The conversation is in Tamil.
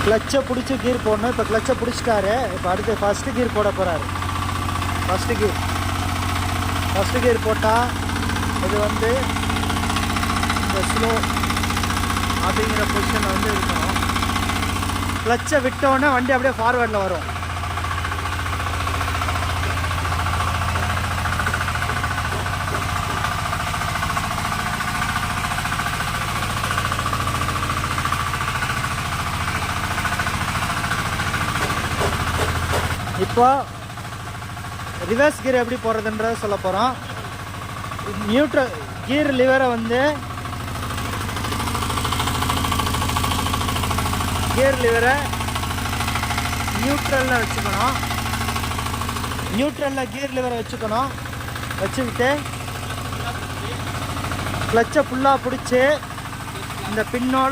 கிளச்சை பிடிச்சி கீர் போடணும். இப்போ கிளச்சை பிடிச்சிட்டாரு. இப்போ அடுத்து ஃபஸ்ட்டு கீர் போட போகிறாரு. ஃபஸ்ட்டு கீர் போட்டால் இது வந்து இந்த ஸ்லோ அப்படிங்கிற பொசிஷனில் வந்து இருக்கணும். கிளச்சை விட்டோன்னே வண்டி அப்படியே ஃபார்வேர்டில் வரும். இப்போ ரிவர்ஸ் கீர் எப்படி போடுறதுன்றத சொல்ல போகிறோம். நியூட்ரல் கீர் லிவரை வந்து நியூட்ரலில் வச்சுக்கணும். நியூட்ரலில் கீர் லிவரை வச்சுக்கிட்டு கிளச்சை ஃபுல்லாக பிடிச்சி இந்த பின்னோட